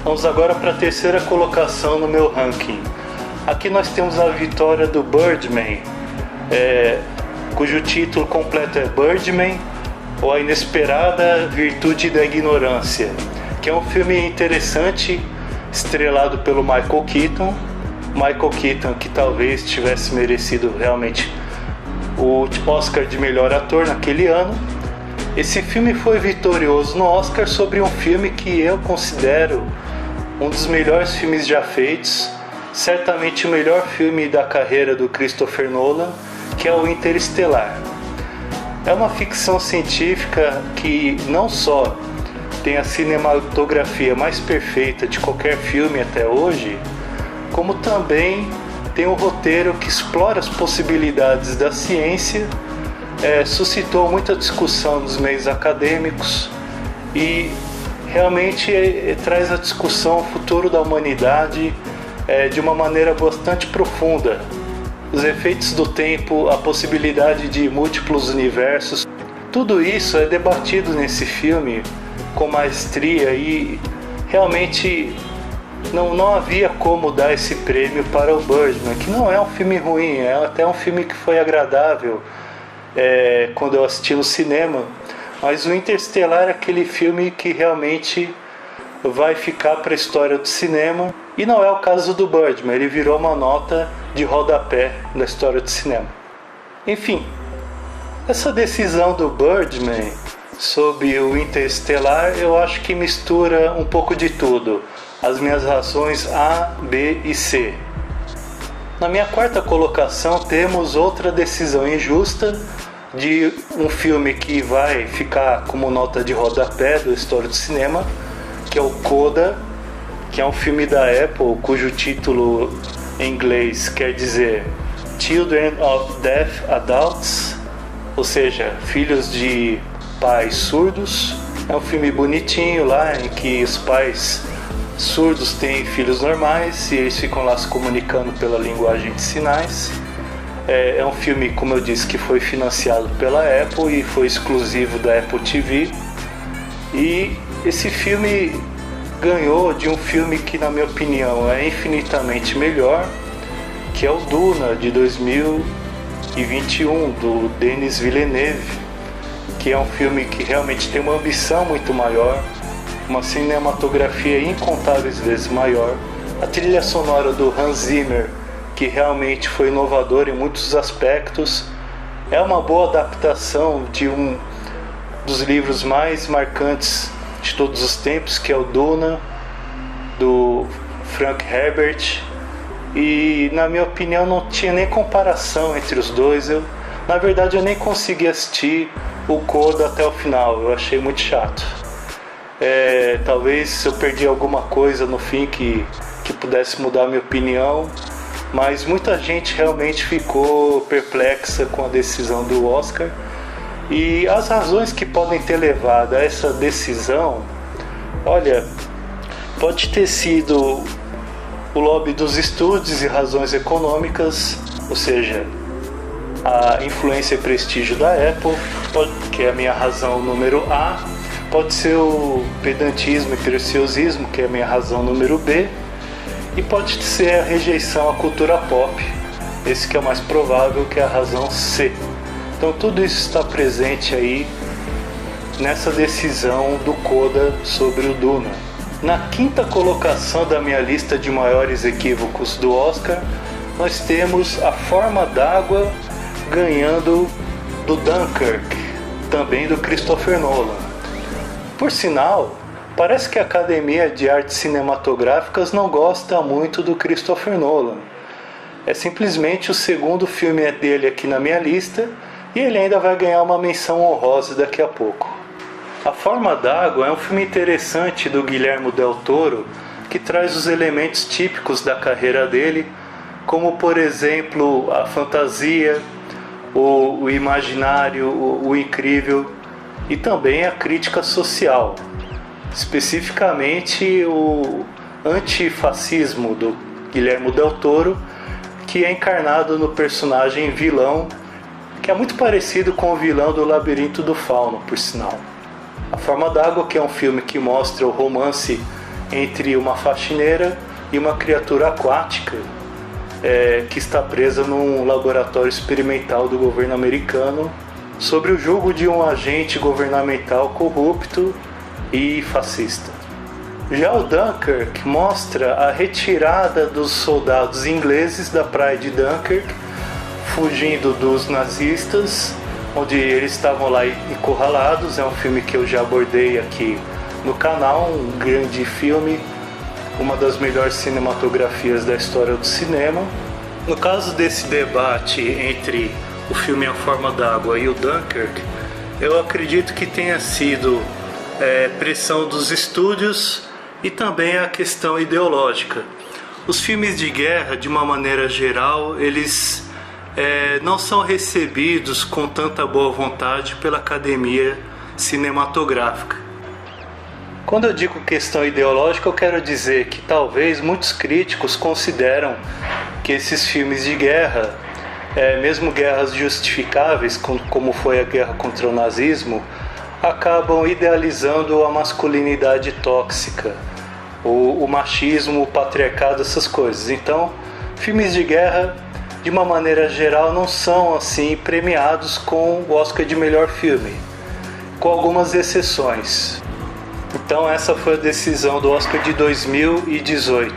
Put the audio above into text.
Vamos agora para a terceira colocação no meu ranking. Aqui nós temos a vitória do Birdman, cujo título completo é Birdman, ou A Inesperada Virtude da Ignorância, que é um filme interessante, estrelado pelo Michael Keaton. Michael Keaton, que talvez tivesse merecido realmente o Oscar de melhor ator naquele ano. Esse filme foi vitorioso no Oscar sobre um filme que eu considero um dos melhores filmes já feitos, certamente o melhor filme da carreira do Christopher Nolan, que é o Interestelar. É uma ficção científica que não só tem a cinematografia mais perfeita de qualquer filme até hoje, como também tem um roteiro que explora as possibilidades da ciência, suscitou muita discussão nos meios acadêmicos e realmente traz a discussão o futuro da humanidade de uma maneira bastante profunda. Os efeitos do tempo, a possibilidade de múltiplos universos, tudo isso é debatido nesse filme com maestria e realmente não havia como dar esse prêmio para o Birdman, que não é um filme ruim, é até um filme que foi agradável quando eu assisti no cinema, mas o Interestelar é aquele filme que realmente vai ficar para a história do cinema, e não é o caso do Birdman, ele virou uma nota de rodapé da história do cinema. Enfim, essa decisão do Birdman sobre o Interestelar, eu acho que mistura um pouco de tudo, as minhas razões A, B e C. Na minha quarta colocação temos outra decisão injusta de um filme que vai ficar como nota de rodapé da história do cinema, que é o Coda, que é um filme da Apple, cujo título em inglês quer dizer Children of Deaf Adults, ou seja, filhos de pais surdos. É um filme bonitinho lá em que os pais surdos têm filhos normais e eles ficam lá se comunicando pela linguagem de sinais. É um filme, como eu disse, que foi financiado pela Apple e foi exclusivo da Apple TV. E esse filme ganhou de um filme que, na minha opinião, é infinitamente melhor, que é o Duna, de 2021, do Denis Villeneuve, que é um filme que realmente tem uma ambição muito maior, uma cinematografia incontáveis vezes maior, a trilha sonora do Hans Zimmer, que realmente foi inovador em muitos aspectos, é uma boa adaptação de um dos livros mais marcantes de todos os tempos, que é o Duna, do Frank Herbert, e na minha opinião não tinha nem comparação entre os dois. Na verdade eu nem consegui assistir o Coda até o final, eu achei muito chato. Talvez eu perdi alguma coisa no fim que pudesse mudar a minha opinião, mas muita gente realmente ficou perplexa com a decisão do Oscar. E as razões que podem ter levado a essa decisão, olha, pode ter sido o lobby dos estúdios e razões econômicas, ou seja, a influência e prestígio da Apple, que é a minha razão número A, pode ser o pedantismo e preciosismo, que é a minha razão número B, e pode ser a rejeição à cultura pop, esse que é o mais provável, que é a razão C. Então tudo isso está presente aí nessa decisão do Coda sobre o Duna. Na quinta colocação da minha lista de maiores equívocos do Oscar, nós temos A Forma d'Água ganhando do Dunkirk, também do Christopher Nolan. Por sinal, parece que a Academia de Artes Cinematográficas não gosta muito do Christopher Nolan. É simplesmente o segundo filme dele aqui na minha lista, e ele ainda vai ganhar uma menção honrosa daqui a pouco. A Forma d'Água é um filme interessante do Guillermo del Toro, que traz os elementos típicos da carreira dele, como por exemplo a fantasia, o imaginário, o incrível, e também a crítica social, especificamente o antifascismo do Guillermo del Toro, que é encarnado no personagem vilão, que é muito parecido com o vilão do Labirinto do Fauno, por sinal. A Forma d'Água, que é um filme que mostra o romance entre uma faxineira e uma criatura aquática que está presa num laboratório experimental do governo americano sobre o julgo de um agente governamental corrupto e fascista. Já o Dunkirk mostra a retirada dos soldados ingleses da praia de Dunkirk, fugindo dos nazistas, onde eles estavam lá encurralados. É um filme que eu já abordei aqui no canal, um grande filme, uma das melhores cinematografias da história do cinema. No caso desse debate entre o filme A Forma d'Água e o Dunkirk, eu acredito que tenha sido pressão dos estúdios e também a questão ideológica. Os filmes de guerra, de uma maneira geral, eles não são recebidos com tanta boa vontade pela academia cinematográfica. Quando eu digo questão ideológica, eu quero dizer que talvez muitos críticos consideram que esses filmes de guerra, mesmo guerras justificáveis, como foi a guerra contra o nazismo, acabam idealizando a masculinidade tóxica, o machismo, o patriarcado, essas coisas. Então, filmes de guerra, de uma maneira geral, não são assim premiados com o Oscar de melhor filme, com algumas exceções. Então essa foi a decisão do Oscar de 2018.